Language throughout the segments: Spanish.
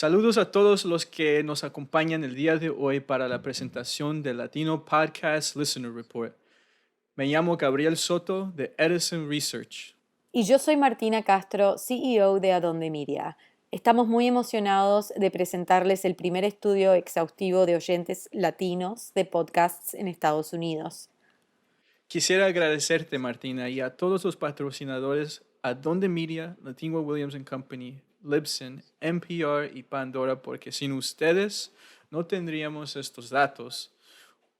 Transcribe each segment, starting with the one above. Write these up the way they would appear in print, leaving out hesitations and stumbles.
Saludos a todos los que nos acompañan el día de hoy para la presentación del Latino Podcast Listener Report. Me llamo Gabriel Soto de Edison Research. Y yo soy Martina Castro, CEO de Adonde Media. Estamos muy emocionados de presentarles el primer estudio exhaustivo de oyentes latinos de podcasts en Estados Unidos. Quisiera agradecerte, Martina, y a todos los patrocinadores Adonde Media, Latino Williams Company, Libsyn, NPR y Pandora, porque sin ustedes no tendríamos estos datos.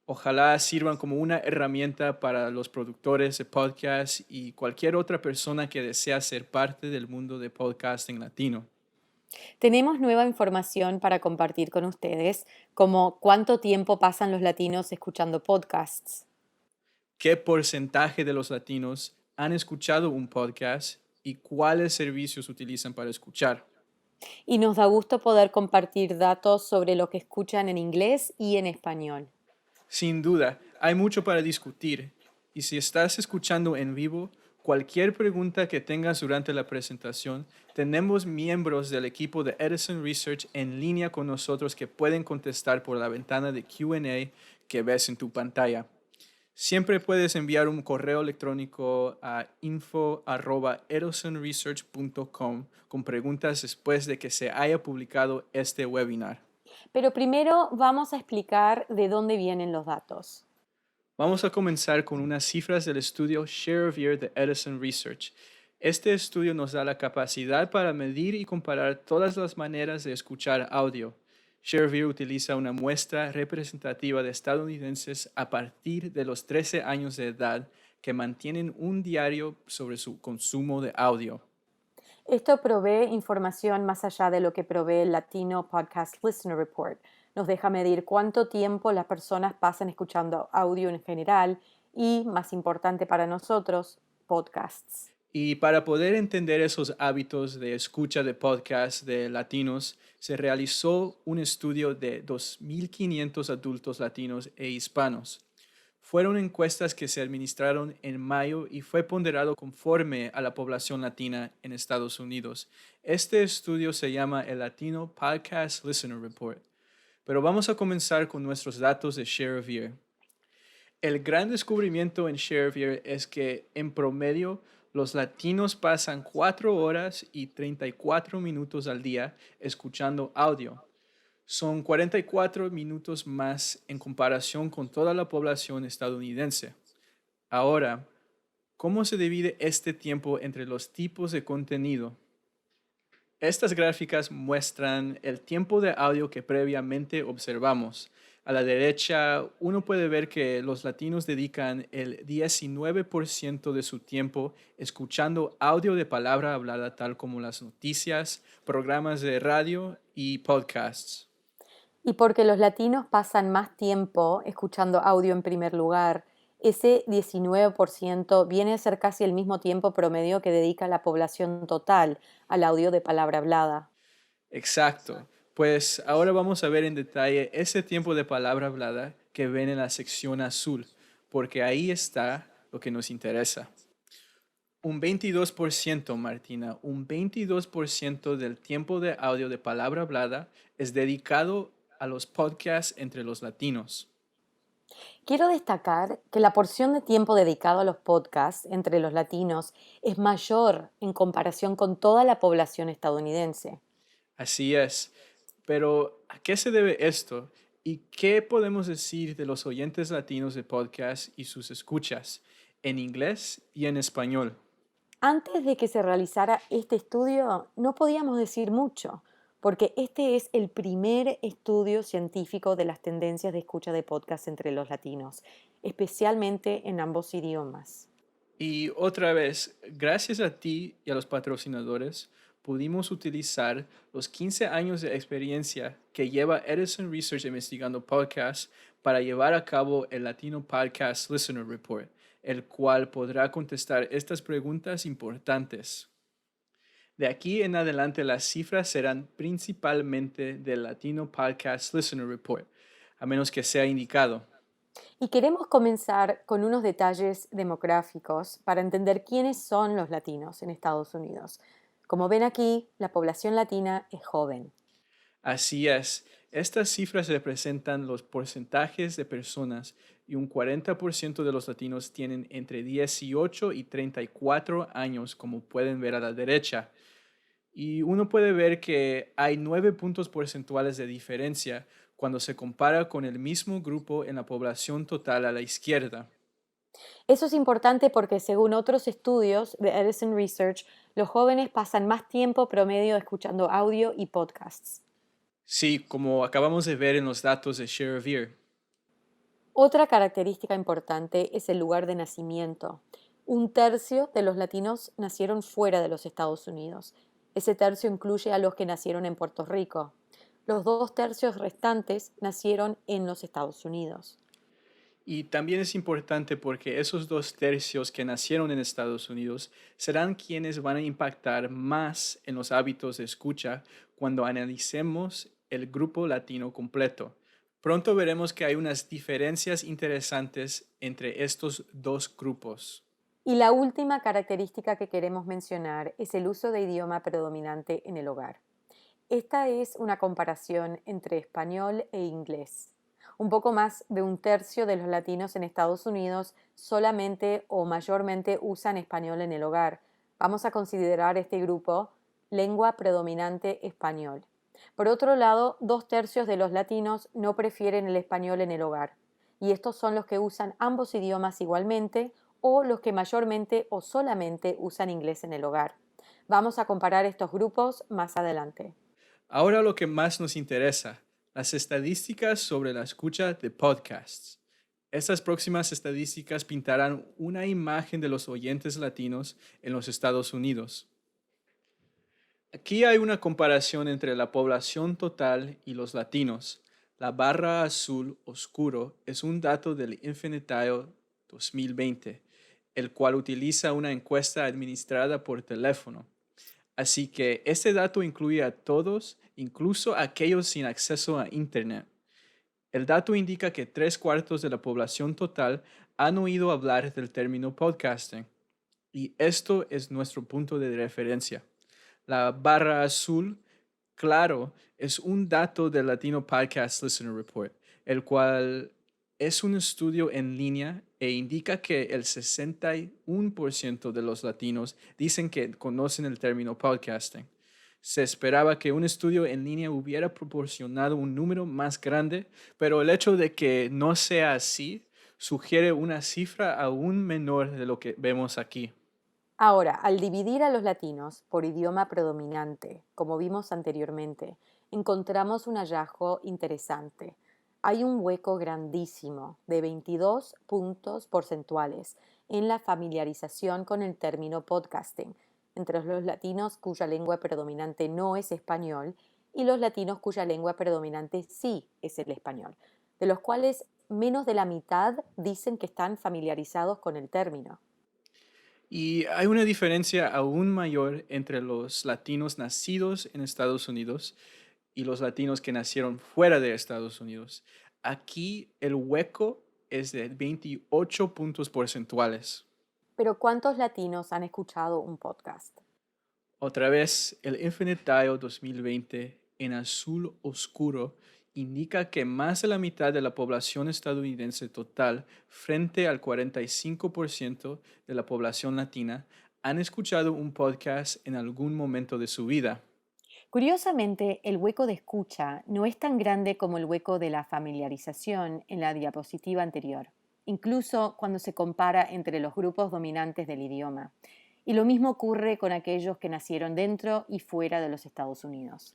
Ojalá sirvan como una herramienta para los productores de podcast y cualquier otra persona que desea ser parte del mundo de podcasting latino. Tenemos nueva información para compartir con ustedes, como cuánto tiempo pasan los latinos escuchando podcasts. ¿Qué porcentaje de los latinos han escuchado un podcast y cuáles servicios utilizan para escuchar? Y nos da gusto poder compartir datos sobre lo que escuchan en inglés y en español. Sin duda, hay mucho para discutir y si estás escuchando en vivo, cualquier pregunta que tengas durante la presentación, tenemos miembros del equipo de Edison Research en línea con nosotros que pueden contestar por la ventana de Q&A que ves en tu pantalla. Siempre puedes enviar un correo electrónico a info@edisonresearch.com con preguntas después de que se haya publicado este webinar. Pero primero vamos a explicar de dónde vienen los datos. Vamos a comenzar con unas cifras del estudio Share of Ear de Edison Research. Este estudio nos da la capacidad para medir y comparar todas las maneras de escuchar audio. Share of Ear utiliza una muestra representativa de estadounidenses a partir de los 13 años de edad que mantienen un diario sobre su consumo de audio. Esto provee información más allá de lo que provee el Latino Podcast Listener Report. Nos deja medir cuánto tiempo las personas pasan escuchando audio en general y, más importante para nosotros, podcasts. Y para poder entender esos hábitos de escucha de podcasts de latinos, se realizó un estudio de 2.500 adultos latinos e hispanos. Fueron encuestas que se administraron en mayo y fue ponderado conforme a la población latina en Estados Unidos. Este estudio se llama el Latino Podcast Listener Report. Pero vamos a comenzar con nuestros datos de Share of Ear. El gran descubrimiento en Share of Ear es que en promedio los latinos pasan 4 horas y 34 minutos al día escuchando audio. Son 44 minutos más en comparación con toda la población estadounidense. Ahora, ¿cómo se divide este tiempo entre los tipos de contenido? Estas gráficas muestran el tiempo de audio que previamente observamos. A la derecha, uno puede ver que los latinos dedican el 19% de su tiempo escuchando audio de palabra hablada, tal como las noticias, programas de radio y podcasts. Y porque los latinos pasan más tiempo escuchando audio en primer lugar, ese 19% viene a ser casi el mismo tiempo promedio que dedica la población total al audio de palabra hablada. Exacto. Pues ahora vamos a ver en detalle ese tiempo de palabra hablada que ven en la sección azul, porque ahí está lo que nos interesa. Un 22%, Martina, un 22% del tiempo de audio de palabra hablada es dedicado a los podcasts entre los latinos. Quiero destacar que la porción de tiempo dedicado a los podcasts entre los latinos es mayor en comparación con toda la población estadounidense. Así es. Pero, ¿a qué se debe esto? ¿Y qué podemos decir de los oyentes latinos de podcast y sus escuchas en inglés y en español? Antes de que se realizara este estudio, no podíamos decir mucho, porque este es el primer estudio científico de las tendencias de escucha de podcast entre los latinos, especialmente en ambos idiomas. Y otra vez, gracias a ti y a los patrocinadores, pudimos utilizar los 15 años de experiencia que lleva Edison Research investigando podcasts para llevar a cabo el Latino Podcast Listener Report, el cual podrá contestar estas preguntas importantes. De aquí en adelante las cifras serán principalmente del Latino Podcast Listener Report, a menos que sea indicado. Y queremos comenzar con unos detalles demográficos para entender quiénes son los latinos en Estados Unidos. Como ven aquí, la población latina es joven. Así es, estas cifras representan los porcentajes de personas y un 40% de los latinos tienen entre 18 y 34 años, como pueden ver a la derecha. Y uno puede ver que hay 9 puntos porcentuales de diferencia cuando se compara con el mismo grupo en la población total a la izquierda. Eso es importante porque según otros estudios de Edison Research, los jóvenes pasan más tiempo promedio escuchando audio y podcasts. Sí, como acabamos de ver en los datos de Share of Ear. Otra característica importante es el lugar de nacimiento. Un tercio de los latinos nacieron fuera de los Estados Unidos. Ese tercio incluye a los que nacieron en Puerto Rico. Los 2 tercios restantes nacieron en los Estados Unidos. Y también es importante porque esos 2 tercios que nacieron en Estados Unidos serán quienes van a impactar más en los hábitos de escucha cuando analicemos el grupo latino completo. Pronto veremos que hay unas diferencias interesantes entre estos dos grupos. Y la última característica que queremos mencionar es el uso de idioma predominante en el hogar. Esta es una comparación entre español e inglés. Un poco más de un tercio de los latinos en Estados Unidos solamente o mayormente usan español en el hogar. Vamos a considerar este grupo lengua predominante español. Por otro lado, 2 tercios de los latinos no prefieren el español en el hogar. Y estos son los que usan ambos idiomas igualmente o los que mayormente o solamente usan inglés en el hogar. Vamos a comparar estos grupos más adelante. Ahora lo que más nos interesa, las estadísticas sobre la escucha de podcasts. Estas próximas estadísticas pintarán una imagen de los oyentes latinos en los Estados Unidos. Aquí hay una comparación entre la población total y los latinos. La barra azul oscuro es un dato del Infinitile 2020, el cual utiliza una encuesta administrada por teléfono. Así que este dato incluye a todos, incluso a aquellos sin acceso a Internet. El dato indica que 3/4 de la población total han oído hablar del término podcasting, y esto es nuestro punto de referencia. La barra azul, claro, es un dato del Latino Podcast Listener Report, el cual es un estudio en línea e indica que el 61% de los latinos dicen que conocen el término podcasting. Se esperaba que un estudio en línea hubiera proporcionado un número más grande, pero el hecho de que no sea así sugiere una cifra aún menor de lo que vemos aquí. Ahora, al dividir a los latinos por idioma predominante, como vimos anteriormente, encontramos un hallazgo interesante. Hay un hueco grandísimo de 22 puntos porcentuales en la familiarización con el término podcasting entre los latinos cuya lengua predominante no es español y los latinos cuya lengua predominante sí es el español, de los cuales menos de la mitad dicen que están familiarizados con el término. Y hay una diferencia aún mayor entre los latinos nacidos en Estados Unidos y los latinos que nacieron fuera de Estados Unidos. Aquí el hueco es de 28 puntos porcentuales. Pero ¿cuántos latinos han escuchado un podcast? Otra vez, el Infinite Dial 2020 en azul oscuro indica que más de la mitad de la población estadounidense total, frente al 45% de la población latina, han escuchado un podcast en algún momento de su vida. Curiosamente, el hueco de escucha no es tan grande como el hueco de la familiarización en la diapositiva anterior, incluso cuando se compara entre los grupos dominantes del idioma. Y lo mismo ocurre con aquellos que nacieron dentro y fuera de los Estados Unidos.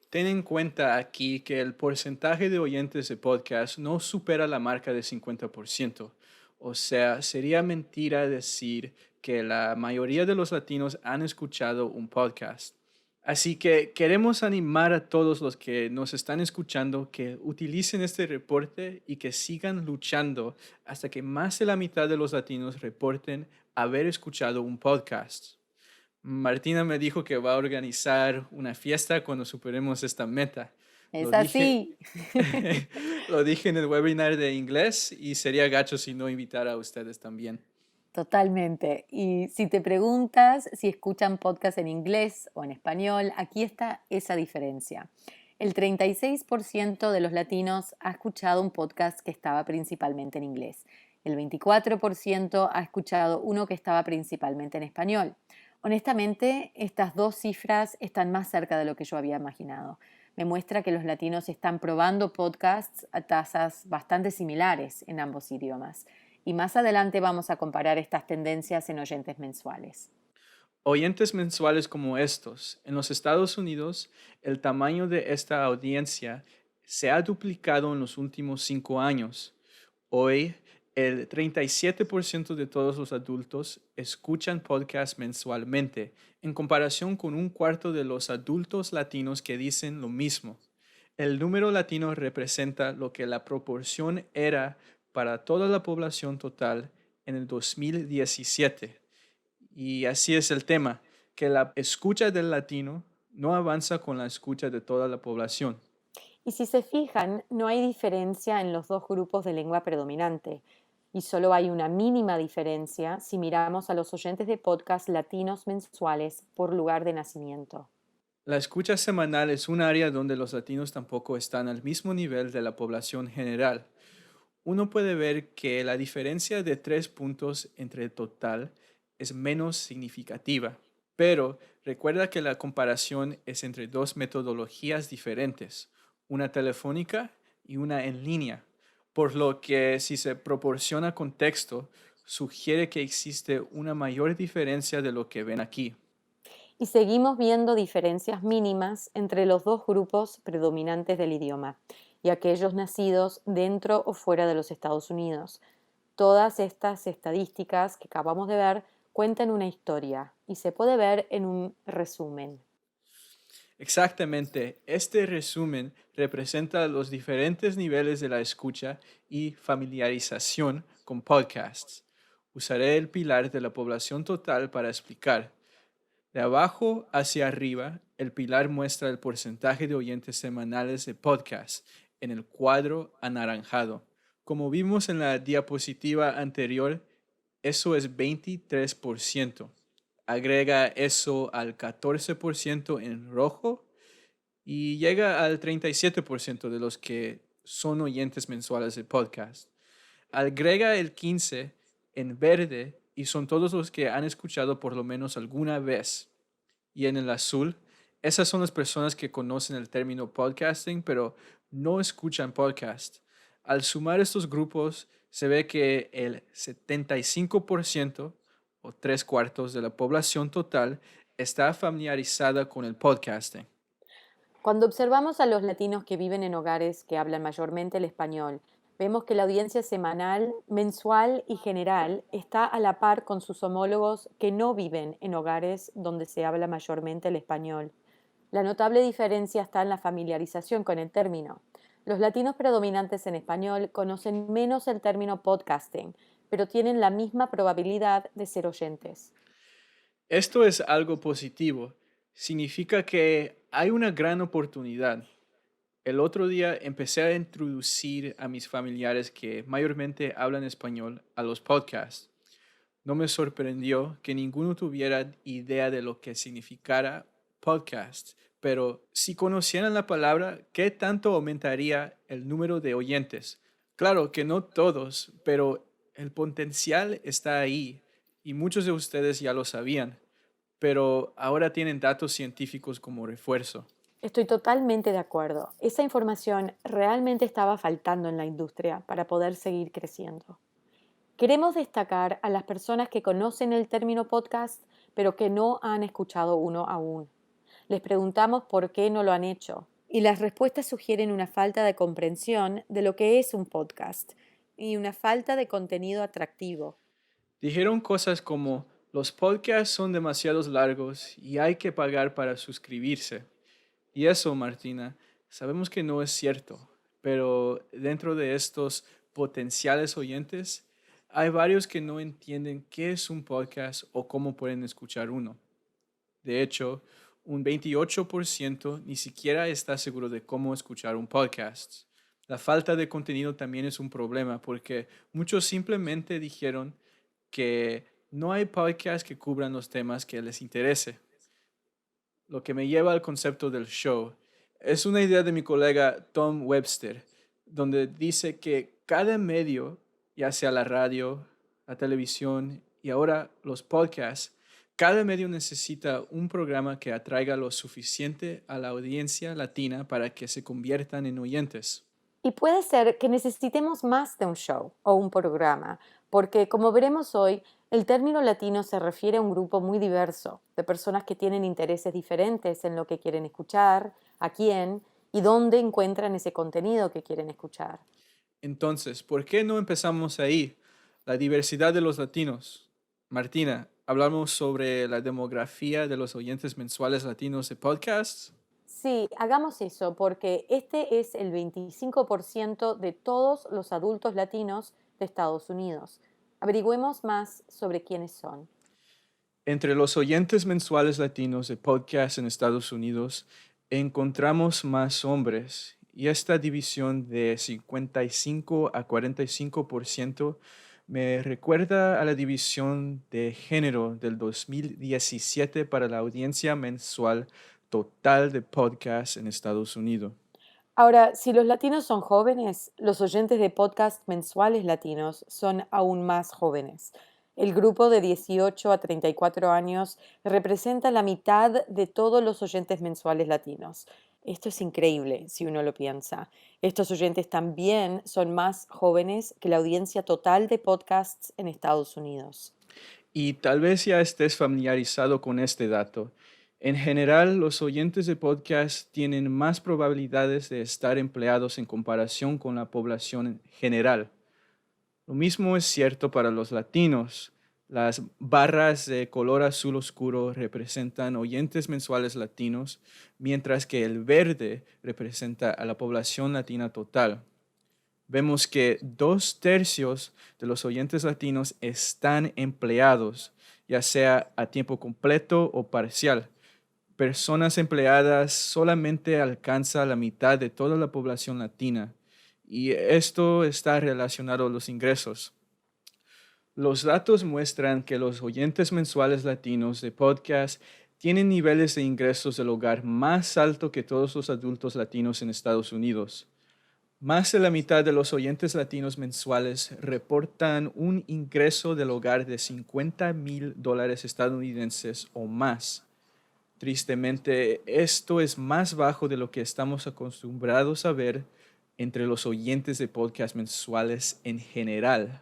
Ten en cuenta aquí que el porcentaje de oyentes de podcast no supera la marca de 50%. O sea, sería mentira decir que la mayoría de los latinos han escuchado un podcast. Así que queremos animar a todos los que nos están escuchando que utilicen este reporte y que sigan luchando hasta que más de la mitad de los latinos reporten haber escuchado un podcast. Martina me dijo que va a organizar una fiesta cuando superemos esta meta. Es Lo dije, así. lo dije en el webinar de inglés y sería gacho si no invitara a ustedes también. Totalmente. Y si te preguntas si escuchan podcast en inglés o en español, aquí está esa diferencia. El 36% de los latinos ha escuchado un podcast que estaba principalmente en inglés. El 24% ha escuchado uno que estaba principalmente en español. Honestamente, estas dos cifras están más cerca de lo que yo había imaginado. Me muestra que los latinos están probando podcasts a tasas bastante similares en ambos idiomas. Y más adelante vamos a comparar estas tendencias en oyentes mensuales. Oyentes mensuales como estos, en los Estados Unidos, el tamaño de esta audiencia se ha duplicado en los últimos 5 años. Hoy, el 37% de todos los adultos escuchan podcasts mensualmente, en comparación con un cuarto de los adultos latinos que dicen lo mismo. El número latino representa lo que la proporción era para toda la población total en el 2017. Y así es el tema, que la escucha del latino no avanza con la escucha de toda la población. Y si se fijan, no hay diferencia en los dos grupos de lengua predominante. Y solo hay una mínima diferencia si miramos a los oyentes de podcast latinos mensuales por lugar de nacimiento. La escucha semanal es un área donde los latinos tampoco están al mismo nivel de la población general. Uno puede ver que la diferencia de 3 puntos entre el total es menos significativa, pero recuerda que la comparación es entre dos metodologías diferentes, una telefónica y una en línea, por lo que si se proporciona contexto, sugiere que existe una mayor diferencia de lo que ven aquí. Y seguimos viendo diferencias mínimas entre los dos grupos predominantes del idioma y aquellos nacidos dentro o fuera de los Estados Unidos. Todas estas estadísticas que acabamos de ver cuentan una historia y se puede ver en un resumen. Exactamente, este resumen representa los diferentes niveles de la escucha y familiarización con podcasts. Usaré el pilar de la población total para explicar. De abajo hacia arriba, el pilar muestra el porcentaje de oyentes semanales de podcast en el cuadro anaranjado. Como vimos en la diapositiva anterior, eso es 23%. Agrega eso al 14% en rojo y llega al 37% de los que son oyentes mensuales de podcast. Agrega el 15% en verde y son todos los que han escuchado por lo menos alguna vez. Y en el azul, esas son las personas que conocen el término podcasting, pero no escuchan podcast. Al sumar estos grupos, se ve que el 75% o 3/4 de la población total está familiarizada con el podcasting. Cuando observamos a los latinos que viven en hogares que hablan mayormente el español, vemos que la audiencia semanal, mensual y general está a la par con sus homólogos que no viven en hogares donde se habla mayormente el español. La notable diferencia está en la familiarización con el término. Los latinos predominantes en español conocen menos el término podcasting, pero tienen la misma probabilidad de ser oyentes. Esto es algo positivo. Significa que hay una gran oportunidad. El otro día empecé a introducir a mis familiares que mayormente hablan español a los podcasts. No me sorprendió que ninguno tuviera idea de lo que significara podcast, pero si conocieran la palabra, ¿qué tanto aumentaría el número de oyentes? Claro que no todos, pero el potencial está ahí y muchos de ustedes ya lo sabían, pero ahora tienen datos científicos como refuerzo. Estoy totalmente de acuerdo. Esa información realmente estaba faltando en la industria para poder seguir creciendo. Queremos destacar a las personas que conocen el término podcast, pero que no han escuchado uno aún. Les preguntamos por qué no lo han hecho, y las respuestas sugieren una falta de comprensión de lo que es un podcast y una falta de contenido atractivo. Dijeron cosas como, los podcasts son demasiados largos y hay que pagar para suscribirse. Y eso, Martina, sabemos que no es cierto, pero dentro de estos potenciales oyentes, hay varios que no entienden qué es un podcast o cómo pueden escuchar uno. De hecho, un 28% ni siquiera está seguro de cómo escuchar un podcast. La falta de contenido también es un problema porque muchos simplemente dijeron que no hay podcasts que cubran los temas que les interese. Lo que me lleva al concepto del show. Es una idea de mi colega Tom Webster, donde dice que cada medio, ya sea la radio, la televisión y ahora los podcasts, cada medio necesita un programa que atraiga lo suficiente a la audiencia latina para que se conviertan en oyentes. Y puede ser que necesitemos más de un show o un programa, porque como veremos hoy, el término latino se refiere a un grupo muy diverso, de personas que tienen intereses diferentes en lo que quieren escuchar, a quién y dónde encuentran ese contenido que quieren escuchar. Entonces, ¿por qué no empezamos ahí? La diversidad de los latinos. Martina, ¿hablamos sobre la demografía de los oyentes mensuales latinos de podcasts? Sí, hagamos eso, porque este es el 25% de todos los adultos latinos de Estados Unidos. Averigüemos más sobre quiénes son. Entre los oyentes mensuales latinos de podcasts en Estados Unidos, encontramos más hombres y esta división de 55 a 45% me recuerda a la división de género del 2017 para la audiencia mensual total de podcasts en Estados Unidos. Ahora, si los latinos son jóvenes, los oyentes de podcast mensuales latinos son aún más jóvenes. El grupo de 18 a 34 años representa la mitad de todos los oyentes mensuales latinos. Esto es increíble si uno lo piensa. Estos oyentes también son más jóvenes que la audiencia total de podcasts en Estados Unidos. Y tal vez ya estés familiarizado con este dato. En general, los oyentes de podcast tienen más probabilidades de estar empleados en comparación con la población en general. Lo mismo es cierto para los latinos. Las barras de color azul oscuro representan oyentes mensuales latinos, mientras que el verde representa a la población latina total. Vemos que 2/3 de los oyentes latinos están empleados, ya sea a tiempo completo o parcial. Personas empleadas solamente alcanza la mitad de toda la población latina y esto está relacionado a los ingresos. Los datos muestran que los oyentes mensuales latinos de podcast tienen niveles de ingresos del hogar más alto que todos los adultos latinos en Estados Unidos. Más de la mitad de los oyentes latinos mensuales reportan un ingreso del hogar de $50,000 estadounidenses o más. Tristemente, esto es más bajo de lo que estamos acostumbrados a ver entre los oyentes de podcast mensuales en general.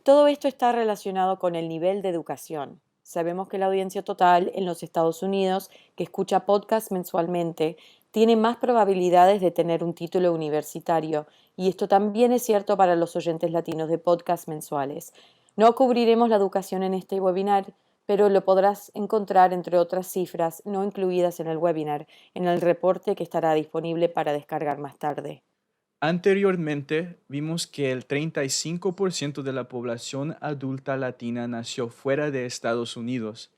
Todo esto está relacionado con el nivel de educación. Sabemos que la audiencia total en los Estados Unidos que escucha podcasts mensualmente tiene más probabilidades de tener un título universitario, y esto también es cierto para los oyentes latinos de podcasts mensuales. No cubriremos la educación en este webinar, pero lo podrás encontrar entre otras cifras no incluidas en el webinar, en el reporte que estará disponible para descargar más tarde. Anteriormente, vimos que el 35% de la población adulta latina nació fuera de Estados Unidos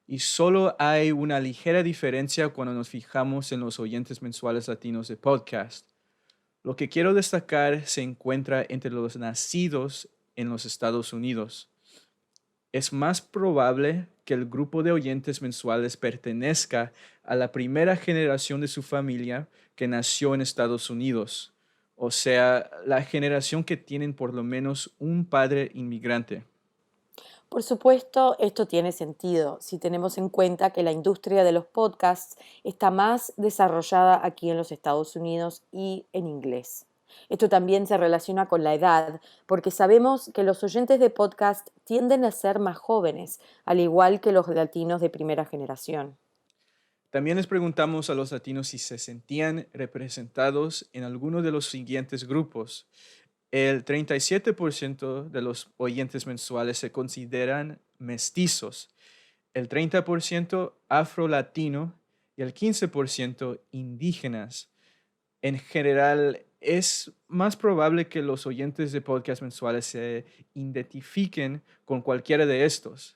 y solo hay una ligera diferencia cuando nos fijamos en los oyentes mensuales latinos de podcast. Lo que quiero destacar se encuentra entre los nacidos en los Estados Unidos. Es más probable que el grupo de oyentes mensuales pertenezca a la primera generación de su familia que nació en Estados Unidos, o sea, la generación que tienen por lo menos un padre inmigrante. Por supuesto, esto tiene sentido si tenemos en cuenta que la industria de los podcasts está más desarrollada aquí en los Estados Unidos y en inglés. Esto también se relaciona con la edad, porque sabemos que los oyentes de podcast tienden a ser más jóvenes, al igual que los latinos de primera generación. También les preguntamos a los latinos si se sentían representados en alguno de los siguientes grupos. El 37% de los oyentes mensuales se consideran mestizos, el 30% afro-latino y el 15% indígenas. En general, es más probable que los oyentes de podcast mensuales se identifiquen con cualquiera de estos.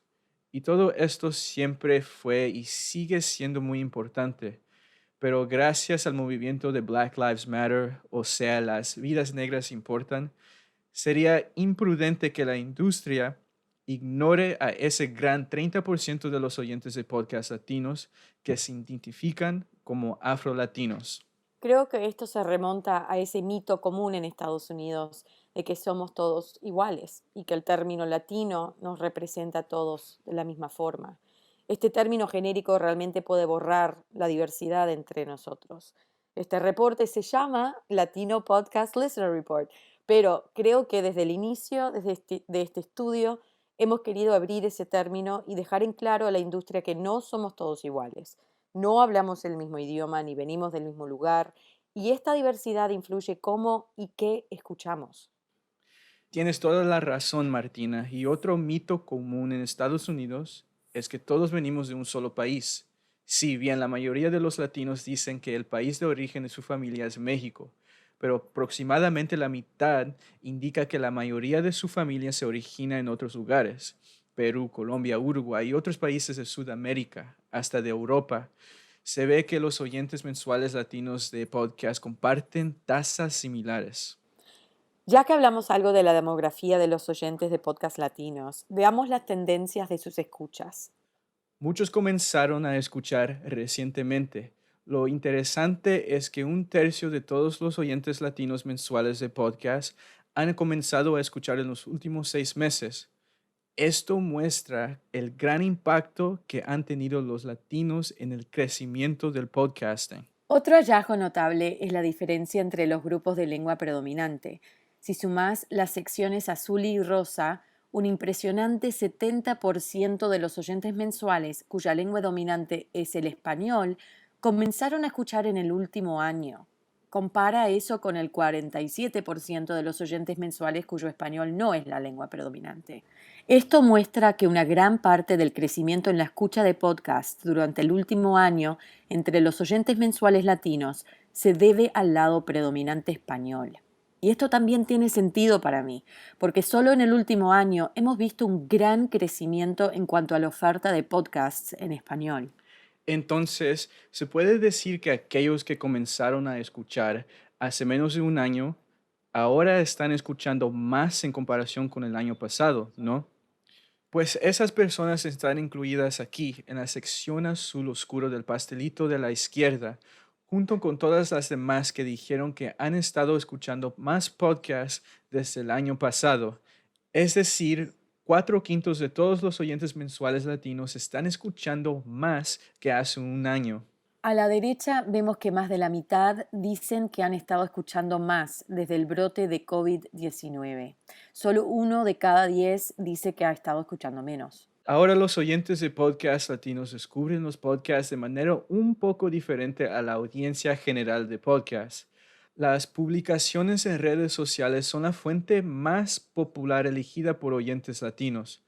Y todo esto siempre fue y sigue siendo muy importante. Pero gracias al movimiento de Black Lives Matter, o sea, las vidas negras importan, sería imprudente que la industria ignore a ese gran 30% de los oyentes de podcast latinos que se identifican como afrolatinos. Creo que esto se remonta a ese mito común en Estados Unidos de que somos todos iguales y que el término latino nos representa a todos de la misma forma. Este término genérico realmente puede borrar la diversidad entre nosotros. Este reporte se llama Latino Podcast Listener Report, pero creo que desde el inicio de este estudio hemos querido abrir ese término y dejar en claro a la industria que no somos todos iguales. No hablamos el mismo idioma ni venimos del mismo lugar y esta diversidad influye cómo y qué escuchamos. Tienes toda la razón, Martina. Y otro mito común en Estados Unidos es que todos venimos de un solo país. Si bien la mayoría de los latinos dicen que el país de origen de su familia es México, pero aproximadamente la mitad indica que la mayoría de su familia se origina en otros lugares. Perú, Colombia, Uruguay y otros países de Sudamérica, hasta de Europa. Se ve que los oyentes mensuales latinos de podcast comparten tasas similares. Ya que hablamos algo de la demografía de los oyentes de podcast latinos, veamos las tendencias de sus escuchas. Muchos comenzaron a escuchar recientemente. Lo interesante es que un tercio de todos los oyentes latinos mensuales de podcast han comenzado a escuchar en los últimos 6 meses. Esto muestra el gran impacto que han tenido los latinos en el crecimiento del podcasting. Otro hallazgo notable es la diferencia entre los grupos de lengua predominante. Si sumás las secciones azul y rosa, un impresionante 70% de los oyentes mensuales cuya lengua dominante es el español comenzaron a escuchar en el último año. Compara eso con el 47% de los oyentes mensuales cuyo español no es la lengua predominante. Esto muestra que una gran parte del crecimiento en la escucha de podcast durante el último año entre los oyentes mensuales latinos se debe al lado predominante español. Y esto también tiene sentido para mí, porque solo en el último año hemos visto un gran crecimiento en cuanto a la oferta de podcasts en español. Entonces, se puede decir que aquellos que comenzaron a escuchar hace menos de un año, ahora están escuchando más en comparación con el año pasado, ¿no? Pues esas personas están incluidas aquí, en la sección azul oscuro del pastelito de la izquierda, junto con todas las demás que dijeron que han estado escuchando más podcasts desde el año pasado. Es decir, 4/5 de todos los oyentes mensuales latinos están escuchando más que hace un año. A la derecha vemos que más de la mitad dicen que han estado escuchando más desde el brote de COVID-19. Solo 1 de cada 10 dice que ha estado escuchando menos. Ahora los oyentes de podcasts latinos descubren los podcasts de manera un poco diferente a la audiencia general de podcasts. Las publicaciones en redes sociales son la fuente más popular elegida por oyentes latinos.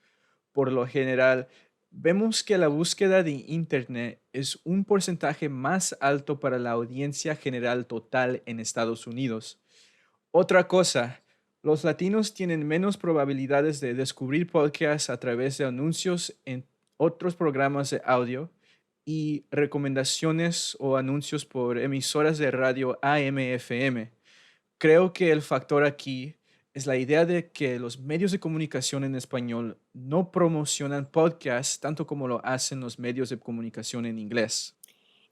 Por lo general, vemos que la búsqueda de Internet es un porcentaje más alto para la audiencia general total en Estados Unidos. Otra cosa, los latinos tienen menos probabilidades de descubrir podcasts a través de anuncios en otros programas de audio y recomendaciones o anuncios por emisoras de radio AM/FM. Creo que el factor aquí es la idea de que los medios de comunicación en español no promocionan podcasts tanto como lo hacen los medios de comunicación en inglés.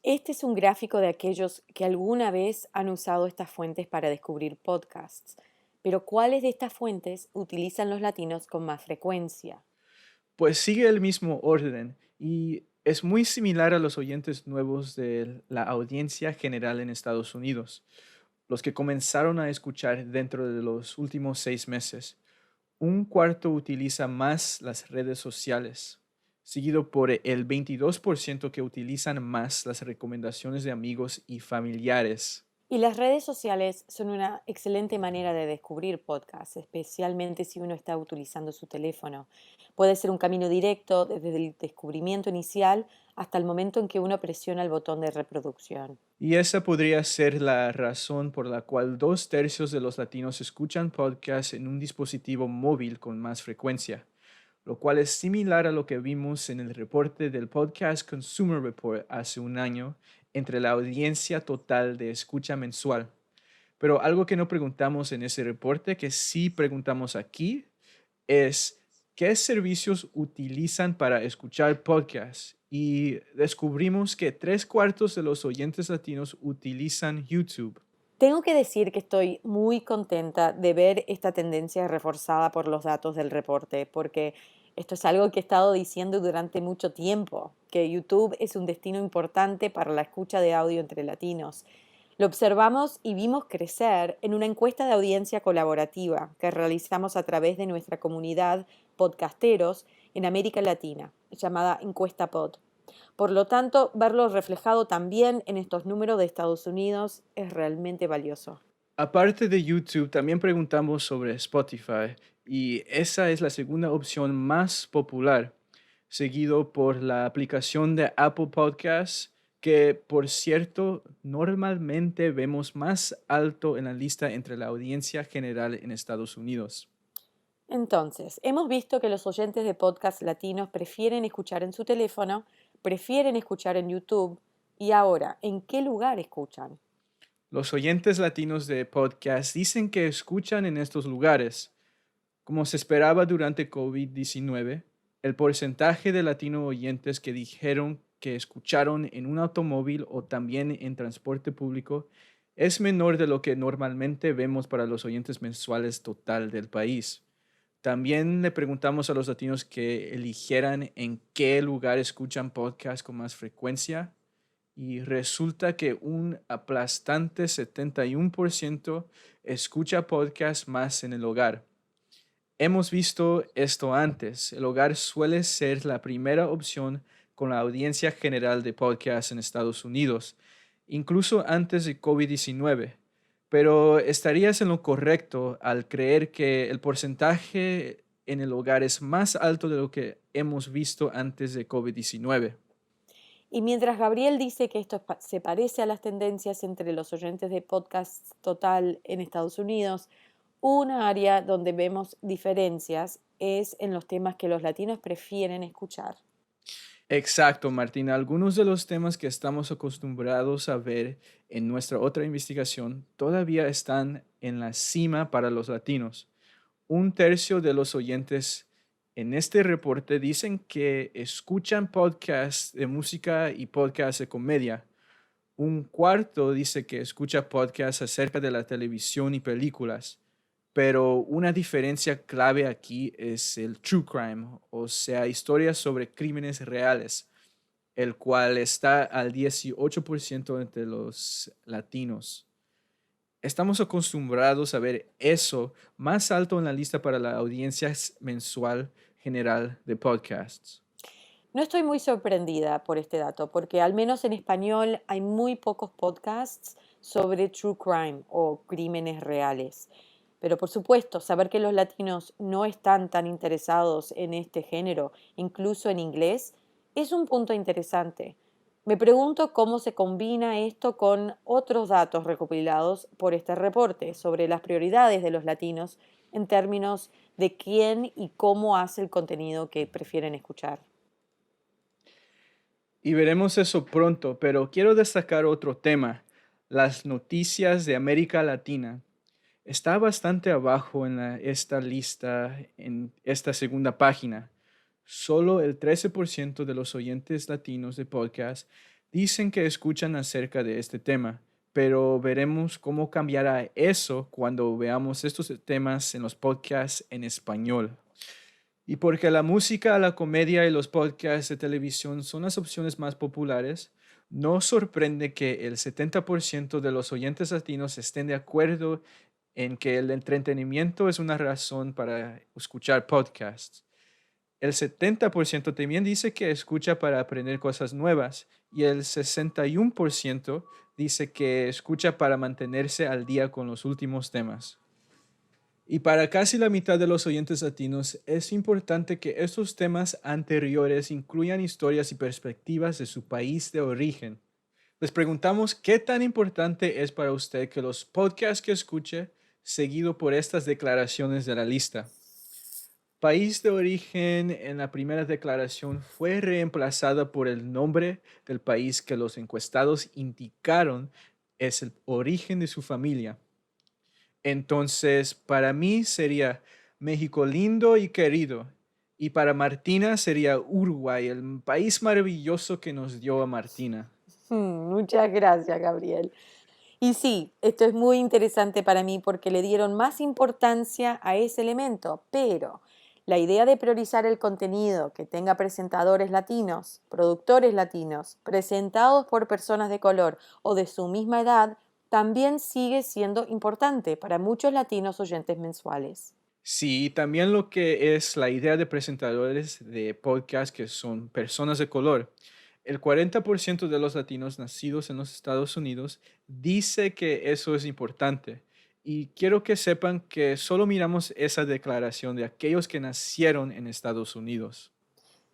Este es un gráfico de aquellos que alguna vez han usado estas fuentes para descubrir podcasts. Pero ¿cuáles de estas fuentes utilizan los latinos con más frecuencia? Pues sigue el mismo orden y es muy similar a los oyentes nuevos de la audiencia general en Estados Unidos, los que comenzaron a escuchar dentro de los últimos 6 meses. Un cuarto utiliza más las redes sociales, seguido por el 22% que utilizan más las recomendaciones de amigos y familiares. Y las redes sociales son una excelente manera de descubrir podcasts, especialmente si uno está utilizando su teléfono. Puede ser un camino directo desde el descubrimiento inicial hasta el momento en que uno presiona el botón de reproducción. Y esa podría ser la razón por la cual 2/3 de los latinos escuchan podcasts en un dispositivo móvil con más frecuencia, lo cual es similar a lo que vimos en el reporte del Podcast Consumer Report hace un año entre la audiencia total de escucha mensual. Pero algo que no preguntamos en ese reporte, que sí preguntamos aquí, es ¿Qué servicios utilizan para escuchar podcasts? Y descubrimos que 3/4 de los oyentes latinos utilizan YouTube. Tengo que decir que estoy muy contenta de ver esta tendencia reforzada por los datos del reporte, porque esto es algo que he estado diciendo durante mucho tiempo, que YouTube es un destino importante para la escucha de audio entre latinos. Lo observamos y vimos crecer en una encuesta de audiencia colaborativa que realizamos a través de nuestra comunidad podcasteros en América Latina, llamada Encuesta Pod. Por lo tanto, verlo reflejado también en estos números de Estados Unidos es realmente valioso. Aparte de YouTube, también preguntamos sobre Spotify y esa es la segunda opción más popular, seguido por la aplicación de Apple Podcasts, que por cierto normalmente vemos más alto en la lista entre la audiencia general en Estados Unidos. Entonces, hemos visto que los oyentes de podcast latinos prefieren escuchar en su teléfono, prefieren escuchar en YouTube y ahora, ¿en qué lugar escuchan? Los oyentes latinos de podcast dicen que escuchan en estos lugares. Como se esperaba durante COVID-19, el porcentaje de latino oyentes que dijeron que escucharon en un automóvil o también en transporte público es menor de lo que normalmente vemos para los oyentes mensuales total del país. También le preguntamos a los latinos que eligieran en qué lugar escuchan podcast con más frecuencia y resulta que un aplastante 71% escucha podcast más en el hogar. Hemos visto esto antes. El hogar suele ser la primera opción con la audiencia general de podcasts en Estados Unidos, incluso antes de COVID-19. Pero estarías en lo correcto al creer que el porcentaje en el hogar es más alto de lo que hemos visto antes de COVID-19. Y mientras Gabriel dice que esto se parece a las tendencias entre los oyentes de podcast total en Estados Unidos, una área donde vemos diferencias es en los temas que los latinos prefieren escuchar. Exacto, Martina. Algunos de los temas que estamos acostumbrados a ver en nuestra otra investigación todavía están en la cima para los latinos. 1/3 de los oyentes en este reporte dicen que escuchan podcasts de música y podcasts de comedia. 1/4 dice que escucha podcasts acerca de la televisión y películas. Pero una diferencia clave aquí es el true crime, o sea, historias sobre crímenes reales, el cual está al 18% entre los latinos. Estamos acostumbrados a ver eso más alto en la lista para la audiencia mensual general de podcasts. No estoy muy sorprendida por este dato, porque al menos en español hay muy pocos podcasts sobre true crime o crímenes reales. Pero por supuesto, saber que los latinos no están tan interesados en este género, incluso en inglés, es un punto interesante. Me pregunto cómo se combina esto con otros datos recopilados por este reporte sobre las prioridades de los latinos en términos de quién y cómo hace el contenido que prefieren escuchar. Y veremos eso pronto, pero quiero destacar otro tema, las noticias de América Latina. Está bastante abajo en esta lista, en esta segunda página. Solo el 13% de los oyentes latinos de podcast dicen que escuchan acerca de este tema, pero veremos cómo cambiará eso cuando veamos estos temas en los podcasts en español. Y porque la música, la comedia y los podcasts de televisión son las opciones más populares, no sorprende que el 70% de los oyentes latinos estén de acuerdo en que el entretenimiento es una razón para escuchar podcasts. El 70% también dice que escucha para aprender cosas nuevas y el 61% dice que escucha para mantenerse al día con los últimos temas. Y para casi la mitad de los oyentes latinos es importante que estos temas anteriores incluyan historias y perspectivas de su país de origen. Les preguntamos qué tan importante es para usted que los podcasts que escuche, seguido por estas declaraciones de la lista. País de origen en la primera declaración fue reemplazada por el nombre del país que los encuestados indicaron es el origen de su familia. Entonces, para mí sería México lindo y querido. Y para Martina sería Uruguay, el país maravilloso que nos dio a Martina. Muchas gracias, Gabriel. Y sí, esto es muy interesante para mí porque le dieron más importancia a ese elemento, pero la idea de priorizar el contenido que tenga presentadores latinos, productores latinos, presentados por personas de color o de su misma edad, también sigue siendo importante para muchos latinos oyentes mensuales. Sí, también lo que es la idea de presentadores de podcast que son personas de color. El 40% de los latinos nacidos en los Estados Unidos dice que eso es importante. Y quiero que sepan que solo miramos esa declaración de aquellos que nacieron en Estados Unidos.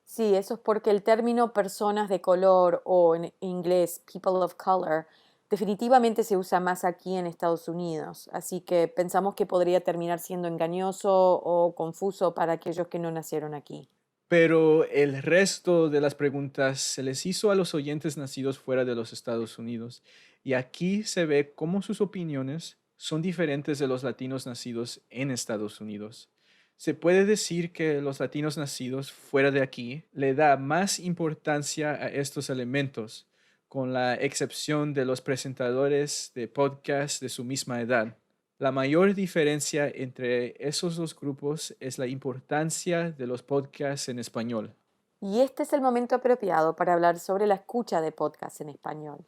Sí, eso es porque el término personas de color o en inglés people of color definitivamente se usa más aquí en Estados Unidos, así que pensamos que podría terminar siendo engañoso o confuso para aquellos que no nacieron aquí. Pero el resto de las preguntas se les hizo a los oyentes nacidos fuera de los Estados Unidos. Y aquí se ve cómo sus opiniones son diferentes de los latinos nacidos en Estados Unidos. Se puede decir que los latinos nacidos fuera de aquí le da más importancia a estos elementos, con la excepción de los presentadores de podcast de su misma edad. La mayor diferencia entre esos dos grupos es la importancia de los podcasts en español. Y este es el momento apropiado para hablar sobre la escucha de podcast en español.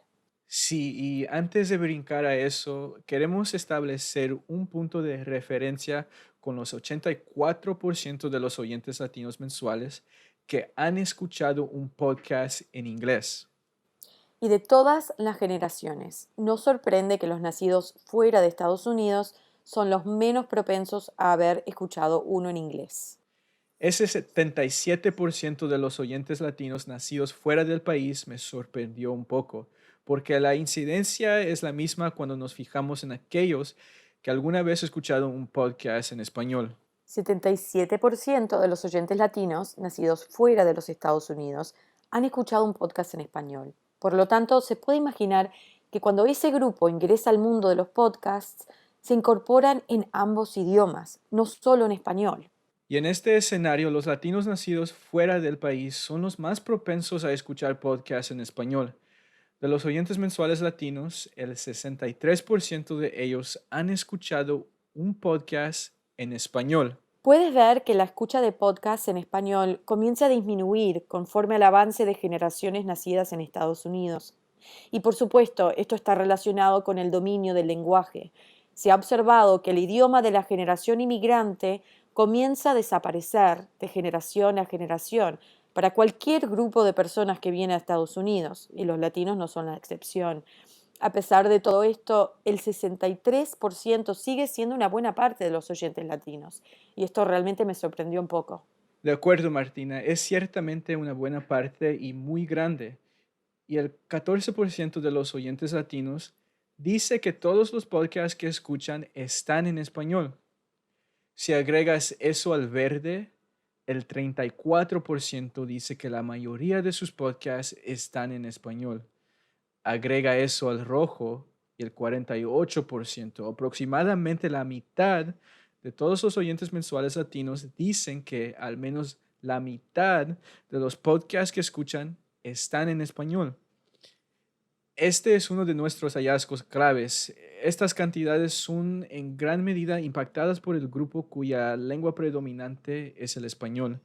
Sí, y antes de brincar a eso, queremos establecer un punto de referencia con los 84% de los oyentes latinos mensuales que han escuchado un podcast en inglés. Y de todas las generaciones, no sorprende que los nacidos fuera de Estados Unidos son los menos propensos a haber escuchado uno en inglés. Ese 77% de los oyentes latinos nacidos fuera del país me sorprendió un poco, porque la incidencia es la misma cuando nos fijamos en aquellos que alguna vez escucharon un podcast en español. 77% de los oyentes latinos nacidos fuera de los Estados Unidos han escuchado un podcast en español. Por lo tanto, se puede imaginar que cuando ese grupo ingresa al mundo de los podcasts, se incorporan en ambos idiomas, no solo en español. Y en este escenario, los latinos nacidos fuera del país son los más propensos a escuchar podcasts en español. De los oyentes mensuales latinos, el 63% de ellos han escuchado un podcast en español. Puedes ver que la escucha de podcasts en español comienza a disminuir conforme al avance de generaciones nacidas en Estados Unidos. Y por supuesto, esto está relacionado con el dominio del lenguaje. Se ha observado que el idioma de la generación inmigrante comienza a desaparecer de generación a generación para cualquier grupo de personas que viene a Estados Unidos, y los latinos no son la excepción. A pesar de todo esto, el 63% sigue siendo una buena parte de los oyentes latinos, y esto realmente me sorprendió un poco. De acuerdo, Martina, es ciertamente una buena parte y muy grande. Y el 14% de los oyentes latinos dice que todos los podcasts que escuchan están en español. Si agregas eso al verde, el 34% dice que la mayoría de sus podcasts están en español. Agrega eso al rojo y el 48%, aproximadamente la mitad de todos los oyentes mensuales latinos dicen que al menos la mitad de los podcasts que escuchan están en español. Este es uno de nuestros hallazgos claves. Estas cantidades son en gran medida impactadas por el grupo cuya lengua predominante es el español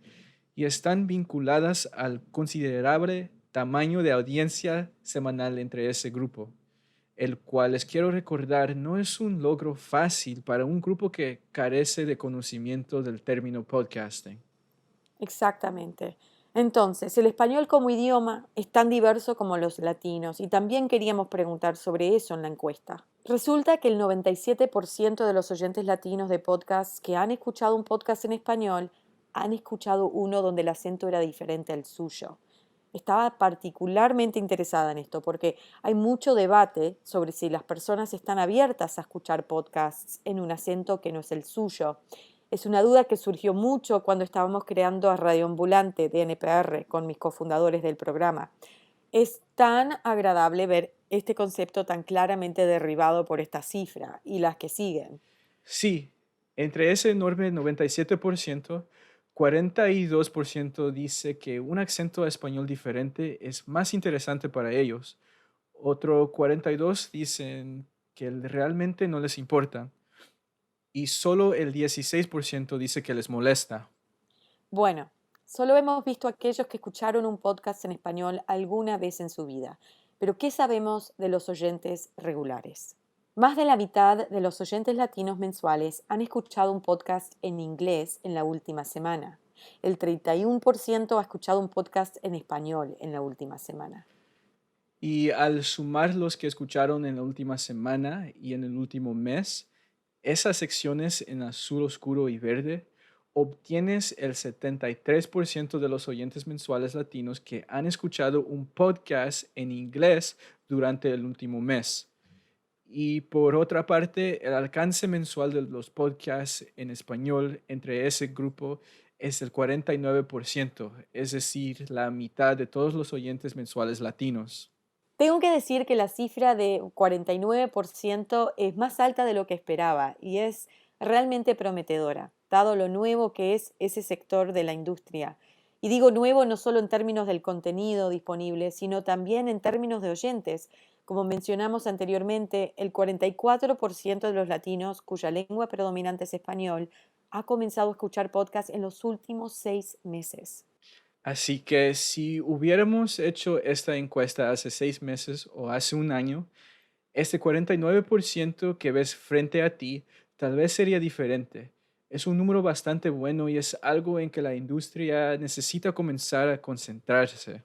y están vinculadas al considerable tamaño de audiencia semanal entre ese grupo, el cual les quiero recordar no es un logro fácil para un grupo que carece de conocimiento del término podcasting. Exactamente. Entonces, el español como idioma es tan diverso como los latinos y también queríamos preguntar sobre eso en la encuesta. Resulta que el 97% de los oyentes latinos de podcasts que han escuchado un podcast en español han escuchado uno donde el acento era diferente al suyo. Estaba particularmente interesada en esto porque hay mucho debate sobre si las personas están abiertas a escuchar podcasts en un acento que no es el suyo. Es una duda que surgió mucho cuando estábamos creando a Radio Ambulante de NPR con mis cofundadores del programa. Es tan agradable ver este concepto tan claramente derribado por esta cifra y las que siguen. Sí, entre ese enorme 97%, 42% dice que un acento español diferente es más interesante para ellos. Otro 42 dicen que realmente no les importa. Y solo el 16% dice que les molesta. Bueno, solo hemos visto a aquellos que escucharon un podcast en español alguna vez en su vida, pero ¿qué sabemos de los oyentes regulares? Más de la mitad de los oyentes latinos mensuales han escuchado un podcast en inglés en la última semana. El 31% ha escuchado un podcast en español en la última semana. Y al sumar los que escucharon en la última semana y en el último mes, esas secciones en azul oscuro y verde, obtienes el 73% de los oyentes mensuales latinos que han escuchado un podcast en inglés durante el último mes. Y por otra parte, el alcance mensual de los podcasts en español entre ese grupo es el 49%, es decir, la mitad de todos los oyentes mensuales latinos. Tengo que decir que la cifra de 49% es más alta de lo que esperaba y es realmente prometedora, dado lo nuevo que es ese sector de la industria. Y digo nuevo no solo en términos del contenido disponible, sino también en términos de oyentes. Como mencionamos anteriormente, el 44% de los latinos cuya lengua predominante es español ha comenzado a escuchar podcasts en los últimos 6 meses. Así que si hubiéramos hecho esta encuesta hace 6 meses o hace un año, este 49% que ves frente a ti tal vez sería diferente. Es un número bastante bueno y es algo en que la industria necesita comenzar a concentrarse.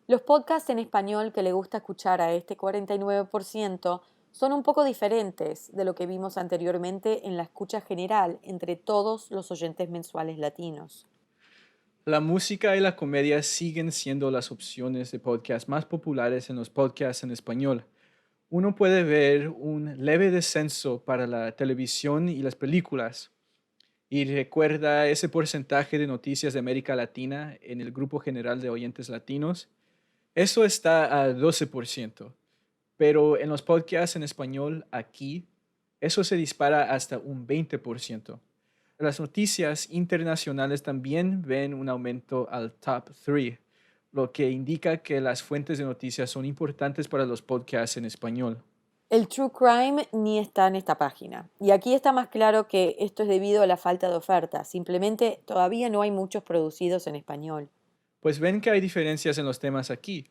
Los podcasts en español que le gusta escuchar a este 49% son un poco diferentes de lo que vimos anteriormente en la escucha general entre todos los oyentes mensuales latinos. La música y la comedia siguen siendo las opciones de podcast más populares en los podcasts en español. Uno puede ver un leve descenso para la televisión y las películas. Y recuerda ese porcentaje de noticias de América Latina en el grupo general de oyentes latinos. Eso está a 12%. Pero en los podcasts en español aquí, eso se dispara hasta un 20%. Las noticias internacionales también ven un aumento al top 3, lo que indica que las fuentes de noticias son importantes para los podcasts en español. El true crime ni está en esta página. Y aquí está más claro que esto es debido a la falta de oferta. Simplemente todavía no hay muchos producidos en español. Pues ven que hay diferencias en los temas aquí.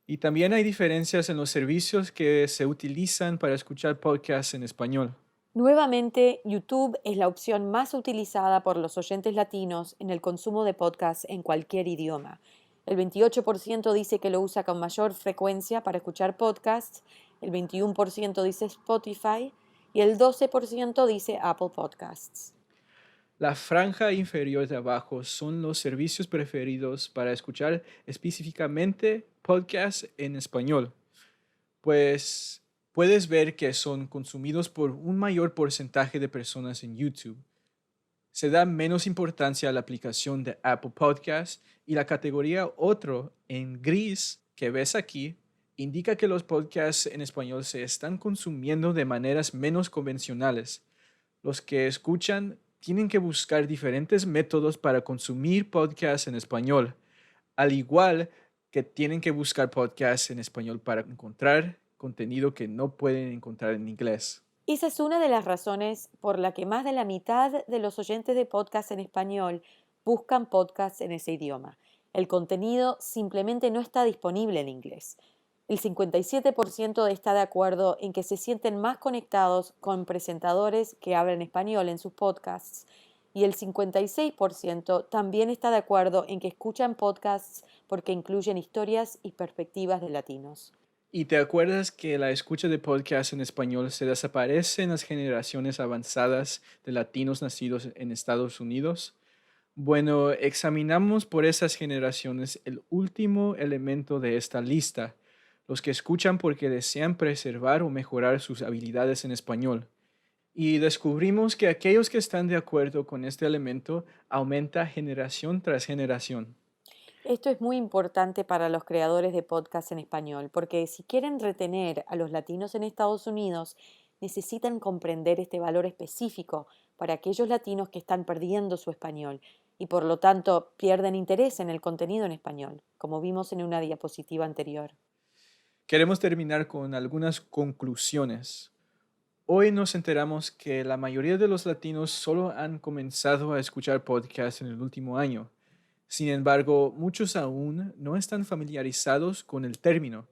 Y también hay diferencias en los servicios que se utilizan para escuchar podcasts en español. Nuevamente, YouTube es la opción más utilizada por los oyentes latinos en el consumo de podcasts en cualquier idioma. El 28% dice que lo usa con mayor frecuencia para escuchar podcasts, el 21% dice Spotify y el 12% dice Apple Podcasts. La franja inferior de abajo son los servicios preferidos para escuchar específicamente podcasts en español. Pues puedes ver que son consumidos por un mayor porcentaje de personas en YouTube. Se da menos importancia a la aplicación de Apple Podcasts y la categoría otro en gris que ves aquí indica que los podcasts en español se están consumiendo de maneras menos convencionales. Los que escuchan tienen que buscar diferentes métodos para consumir podcasts en español, al igual que tienen que buscar podcasts en español para encontrar contenido que no pueden encontrar en inglés. Esa es una de las razones por la que más de la mitad de los oyentes de podcast en español buscan podcasts en ese idioma. El contenido simplemente no está disponible en inglés. El 57% está de acuerdo en que se sienten más conectados con presentadores que hablan español en sus podcasts y el 56% también está de acuerdo en que escuchan podcasts porque incluyen historias y perspectivas de latinos. ¿Y te acuerdas que la escucha de podcasts en español se desaparece en las generaciones avanzadas de latinos nacidos en Estados Unidos? Bueno, examinamos por esas generaciones el último elemento de esta lista, los que escuchan porque desean preservar o mejorar sus habilidades en español. Y descubrimos que aquellos que están de acuerdo con este elemento aumenta generación tras generación. Esto es muy importante para los creadores de podcast en español, porque si quieren retener a los latinos en Estados Unidos, necesitan comprender este valor específico para aquellos latinos que están perdiendo su español. y por lo tanto pierden interés en el contenido en español, como vimos en una diapositiva anterior. Queremos terminar con algunas conclusiones. Hoy nos enteramos que la mayoría de los latinos solo han comenzado a escuchar podcasts en el último año. Sin embargo, muchos aún no están familiarizados con el término.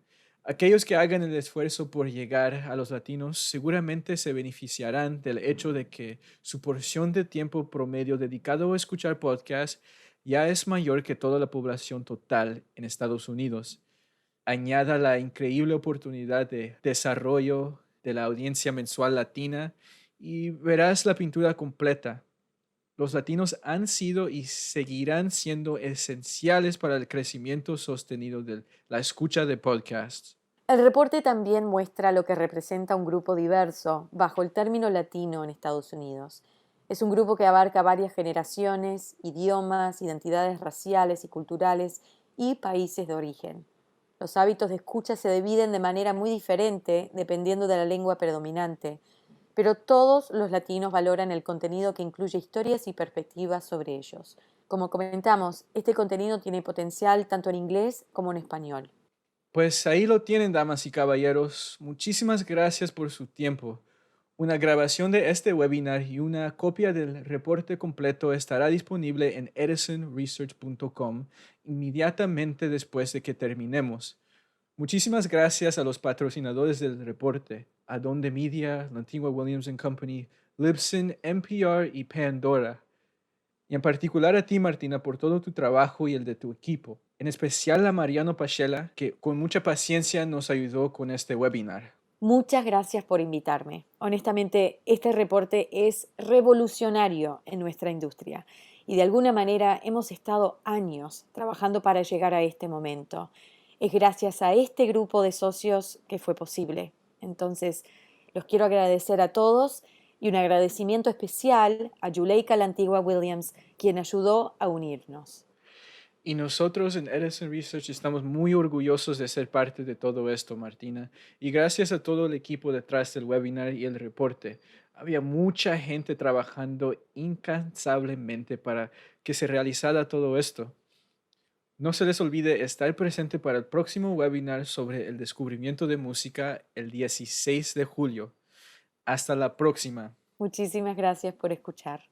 Aquellos que hagan el esfuerzo por llegar a los latinos seguramente se beneficiarán del hecho de que su porción de tiempo promedio dedicado a escuchar podcasts ya es mayor que toda la población total en Estados Unidos. Añada la increíble oportunidad de desarrollo de la audiencia mensual latina y verás la pintura completa. Los latinos han sido y seguirán siendo esenciales para el crecimiento sostenido de la escucha de podcasts. El reporte también muestra lo que representa un grupo diverso bajo el término latino en Estados Unidos. Es un grupo que abarca varias generaciones, idiomas, identidades raciales y culturales y países de origen. Los hábitos de escucha se dividen de manera muy diferente dependiendo de la lengua predominante, pero todos los latinos valoran el contenido que incluye historias y perspectivas sobre ellos. Como comentamos, este contenido tiene potencial tanto en inglés como en español. Pues ahí lo tienen, damas y caballeros. Muchísimas gracias por su tiempo. Una grabación de este webinar y una copia del reporte completo estará disponible en edisonresearch.com inmediatamente después de que terminemos. Muchísimas gracias a los patrocinadores del reporte, Adonde Media, la antigua Williams & Company, Libsyn, NPR y Pandora. Y en particular a ti, Martina, por todo tu trabajo y el de tu equipo. En especial a Mariano Pachela, que con mucha paciencia nos ayudó con este webinar. Muchas gracias por invitarme. Honestamente, este reporte es revolucionario en nuestra industria y de alguna manera hemos estado años trabajando para llegar a este momento. Es gracias a este grupo de socios que fue posible. Entonces, los quiero agradecer a todos y un agradecimiento especial a Yuleika la Antigua Williams, quien ayudó a unirnos. Y nosotros en Edison Research estamos muy orgullosos de ser parte de todo esto, Martina. Y gracias a todo el equipo detrás del webinar y el reporte. Había mucha gente trabajando incansablemente para que se realizara todo esto. No se les olvide estar presente para el próximo webinar sobre el descubrimiento de música el 16 de julio. Hasta la próxima. Muchísimas gracias por escuchar.